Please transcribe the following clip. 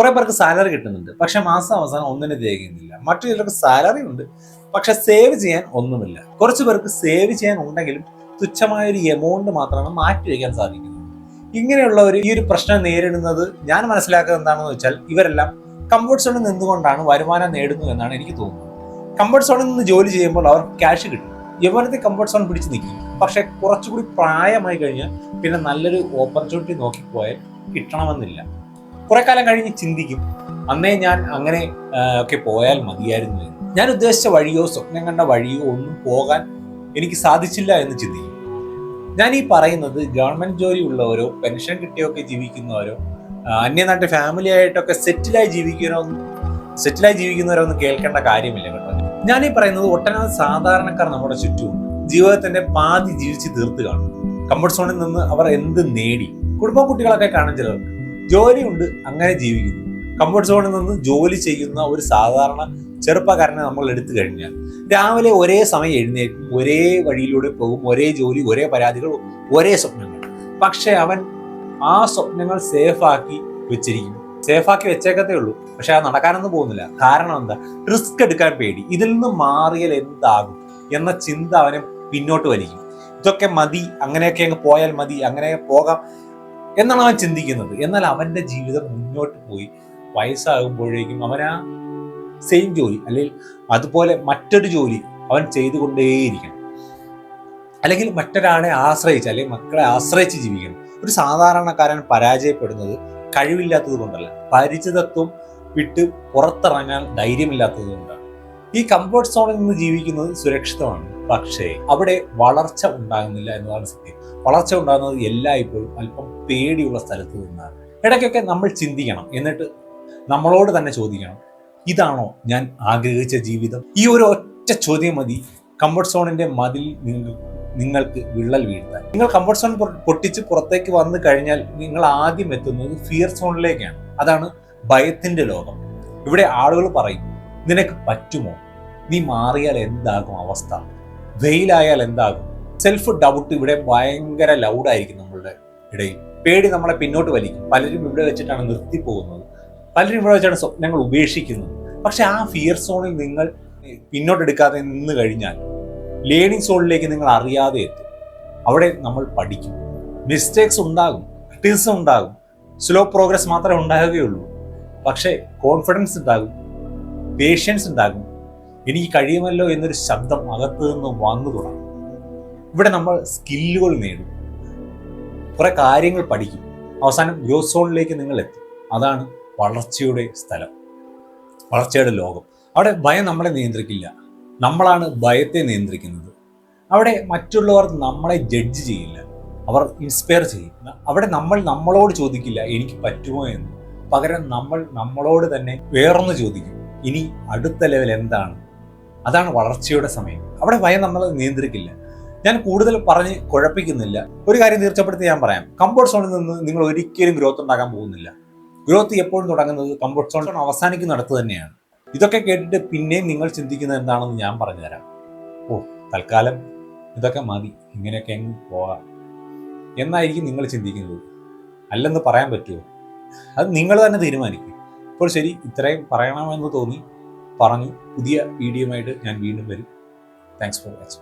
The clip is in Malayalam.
കുറെ പേർക്ക് സാലറി കിട്ടുന്നുണ്ട്, പക്ഷെ മാസം അവസാനം ഒന്നിനും തികയുന്നില്ല. മറ്റു ചിലർക്ക് സാലറി ഉണ്ട്, പക്ഷെ സേവ് ചെയ്യാൻ ഒന്നുമില്ല. കുറച്ചു പേർക്ക് സേവ് ചെയ്യാൻ ഉണ്ടെങ്കിലും തുച്ഛമായ ഒരു എമൗണ്ട് മാത്രമാണ് മാറ്റിവെക്കാൻ സാധിക്കുന്നത്. ഇങ്ങനെയുള്ളവർ ഈ ഒരു പ്രശ്നം നേരിടുന്നത് ഞാൻ മനസ്സിലാക്കുന്നത് എന്താണെന്ന് വെച്ചാൽ, ഇവരെല്ലാം കംഫർട്ട് സോണിൽ നിന്നുകൊണ്ടാണ് വരുമാനം നേടുന്നു എന്നാണ് എനിക്ക് തോന്നുന്നത്. കംഫർട്ട് സോണിൽ നിന്ന് ജോലി ചെയ്യുമ്പോൾ അവർക്ക് ക്യാഷ് കിട്ടും, യവനത്തെ കംഫർട്ട് സോൺ പിടിച്ച് നിൽക്കും. പക്ഷെ കുറച്ചുകൂടി പ്രായമായി കഴിഞ്ഞാൽ പിന്നെ നല്ലൊരു ഓപ്പർച്യൂണിറ്റി നോക്കിപ്പോയാൽ കിട്ടണമെന്നില്ല. കുറെ കാലം കഴിഞ്ഞ് ചിന്തിക്കും, അന്നേ ഞാൻ അങ്ങനെ ഒക്കെ പോയാൽ മതിയായിരുന്നു എന്ന്. ഞാൻ ഉദ്ദേശിച്ച വഴിയോ സ്വപ്നം കണ്ട വഴിയോ ഒന്നും പോകാൻ എനിക്ക് സാധിച്ചില്ല എന്ന് ചിന്തിക്കും. ഞാൻ ഈ പറയുന്നത് ഗവൺമെന്റ് ജോലി ഉള്ളവരോ പെൻഷൻ കിട്ടിയൊക്കെ ജീവിക്കുന്നവരോ അന്യനാട്ടിൽ ഫാമിലി ആയിട്ടൊക്കെ സെറ്റിലായി ജീവിക്കുന്നവരോ ഒന്നും കേൾക്കേണ്ട കാര്യമില്ല കേട്ടോ. ഞാൻ ഈ പറയുന്നത് ഒട്ടനവധി സാധാരണക്കാർ നമ്മുടെ ചുറ്റുമുണ്ട്. ജീവിതത്തിന്റെ പാതി ജീവിച്ച് തീർത്ത് കാണും. കംഫർട്ട് സോണിൽ നിന്ന് അവർ എന്ത് നേടി. കുടുംബ കുട്ടികളൊക്കെ കാണും ചിലർക്ക്. ജോലിയുണ്ട്, അങ്ങനെ ജീവിക്കുന്നു. കംഫർട്ട് സോണിൽ നിന്ന് ജോലി ചെയ്യുന്ന ഒരു സാധാരണ ചെറുപ്പക്കാരനെ നമ്മൾ എടുത്തു കഴിഞ്ഞാൽ രാവിലെ ഒരേ സമയം എഴുന്നേൽക്കും, ഒരേ വഴിയിലൂടെ പോകും, ഒരേ ജോലി, ഒരേ പരാതികൾ, ഒരേ സ്വപ്നങ്ങൾ. പക്ഷെ അവൻ ആ സ്വപ്നങ്ങൾ സേഫാക്കി വെച്ചേക്കത്തേ ഉള്ളൂ. പക്ഷെ അത് നടക്കാനൊന്നും പോകുന്നില്ല. കാരണം എന്താ? റിസ്ക് എടുക്കാൻ പേടി. ഇതിൽ നിന്ന് മാറിയാൽ എന്താകും എന്ന ചിന്ത അവനെ പിന്നോട്ട് വലിക്കും. ഇതൊക്കെ മതി, അങ്ങനെയൊക്കെ അങ്ങ് പോയാൽ മതി, അങ്ങനെ പോകാം എന്നാണ് അവൻ ചിന്തിക്കുന്നത്. എന്നാൽ അവന്റെ ജീവിതം മുന്നോട്ട് പോയി വയസ്സാകുമ്പോഴേക്കും അവൻ ആ സെയിം ജോലി അല്ലെങ്കിൽ അതുപോലെ മറ്റൊരു ജോലി അവൻ ചെയ്തുകൊണ്ടേയിരിക്കണം. അല്ലെങ്കിൽ മറ്റൊരാളെ ആശ്രയിച്ച് അല്ലെങ്കിൽ മക്കളെ ആശ്രയിച്ച് ജീവിക്കണം. ഒരു സാധാരണക്കാരൻ പരാജയപ്പെടുന്നത് കഴിവില്ലാത്തത് കൊണ്ടല്ല, പരിചിതത്വം വിട്ട് പുറത്തിറങ്ങാൻ ധൈര്യമില്ലാത്തത് കൊണ്ടാണ്. ഈ കംഫർട്ട് സോണിൽ നിന്ന് ജീവിക്കുന്നത് സുരക്ഷിതമാണ്, പക്ഷേ അവിടെ വളർച്ച ഉണ്ടാകുന്നില്ല എന്നതാണ് സത്യം. വളർച്ച ഉണ്ടാകുന്നത് എല്ലായ്പ്പോഴും അല്പം പേടിയുള്ള സ്ഥലത്ത് നിന്നാണ്. ഇടയ്ക്കൊക്കെ നമ്മൾ ചിന്തിക്കണം, എന്നിട്ട് നമ്മളോട് തന്നെ ചോദിക്കണം, ഇതാണോ ഞാൻ ആഗ്രഹിച്ച ജീവിതം? ഈ ഒരു ഒറ്റ ചോദ്യം മതി കംഫർട്ട് സോണിന്റെ മതിൽ നിങ്ങൾക്ക് വിള്ളൽ വീഴ്ത്താൻ. നിങ്ങൾ കംഫർട്ട് സോൺ പൊട്ടിച്ച് പുറത്തേക്ക് വന്നു കഴിഞ്ഞാൽ നിങ്ങൾ ആദ്യം എത്തുന്നത് ഫിയർ സോണിലേക്കാണ്. അതാണ് ഭയത്തിന്റെ ലോകം. ഇവിടെ ആളുകൾ പറയും, നിനക്ക് പറ്റുമോ? നീ മാറിയാൽ എന്താകും അവസ്ഥ? വെയിലായാൽ എന്താകും? സെൽഫ് ഡൗട്ട് ഇവിടെ ഭയങ്കര ലൗഡായിരിക്കും നമ്മളുടെ ഇടയിൽ. പേടി നമ്മളെ പിന്നോട്ട് വലിക്കും. പലരും ഇവിടെ വെച്ചിട്ടാണ് നിർത്തിപ്പോകുന്നത്, പലരും ഇവിടെ വെച്ചാണ് സ്വപ്നങ്ങൾ ഉപേക്ഷിക്കുന്നത്. പക്ഷെ ആ ഫിയർ സോണിൽ നിങ്ങൾ പിന്നോട്ടെടുക്കാതെ നിന്ന് കഴിഞ്ഞാൽ ലേണിംഗ് സോണിലേക്ക് നിങ്ങൾ അറിയാതെ എത്തും. അവിടെ നമ്മൾ പഠിക്കും. മിസ്റ്റേക്സ് ഉണ്ടാകും, ക്രിറ്റിസിസം ഉണ്ടാകും, സ്ലോ പ്രോഗ്രസ് മാത്രമേ ഉണ്ടാകുകയുള്ളൂ. പക്ഷേ കോൺഫിഡൻസ് ഉണ്ടാകും, പേഷ്യൻസ് ഉണ്ടാകും. എനിക്ക് കഴിയുമല്ലോ എന്നൊരു ശബ്ദം അകത്ത് നിന്ന് വന്നു തുടങ്ങും. ഇവിടെ നമ്മൾ സ്കില്ലുകൾ നേടും, കുറെ കാര്യങ്ങൾ പഠിക്കും. അവസാനം ഗ്രോത്ത് സോണിലേക്ക് നിങ്ങൾ എത്തും. അതാണ് വളർച്ചയുടെ സ്ഥലം, വളർച്ചയുടെ ലോകം. അവിടെ ഭയം നമ്മളെ നിയന്ത്രിക്കില്ല, നമ്മളാണ് ഭയത്തെ നിയന്ത്രിക്കുന്നത്. അവിടെ മറ്റുള്ളവർ നമ്മളെ ജഡ്ജ് ചെയ്യില്ല, അവർ ഇൻസ്പയർ ചെയ്യും. അവിടെ നമ്മൾ നമ്മളോട് ചോദിക്കില്ല എനിക്ക് പറ്റുമോ എന്ന്, പകരം നമ്മൾ നമ്മളോട് തന്നെ വേറൊന്ന് ചോദിക്കും, ഇനി അടുത്ത ലെവൽ എന്താണ്? അതാണ് വളർച്ചയുടെ സമയം. അവിടെ ഭയം നമ്മളെ നിയന്ത്രിക്കില്ല. ഞാൻ കൂടുതൽ പറഞ്ഞ് കുഴപ്പിക്കുന്നില്ല. ഒരു കാര്യം തീർച്ചപ്പെടുത്തി ഞാൻ പറയാം, കംഫർട്ട് സോണിൽ നിന്ന് നിങ്ങൾ ഒരിക്കലും ഗ്രോത്ത് ഉണ്ടാക്കാൻ പോകുന്നില്ല. ഗ്രോത്ത് എപ്പോഴും തുടങ്ങുന്നത് കംഫർട്ട് സോൺ അവസാനിക്കുന്നിടത്ത് തന്നെയാണ്. ഇതൊക്കെ കേട്ടിട്ട് പിന്നെയും നിങ്ങൾ ചിന്തിക്കുന്നത് എന്താണെന്ന് ഞാൻ പറഞ്ഞുതരാം. തൽക്കാലം ഇതൊക്കെ മതി, ഇങ്ങനെയൊക്കെ എങ്ങ് പോകാം എന്നായിരിക്കും നിങ്ങൾ ചിന്തിക്കുന്നത്. അല്ലെന്ന് പറയാൻ പറ്റുമോ? അത് നിങ്ങൾ തന്നെ തീരുമാനിക്കും. ഇപ്പോൾ ശരി, ഇത്രയും പറയണമെന്ന് തോന്നി പറഞ്ഞു. പുതിയ വീഡിയോയുമായിട്ട് ഞാൻ വീണ്ടും വരും. Thanks for watching.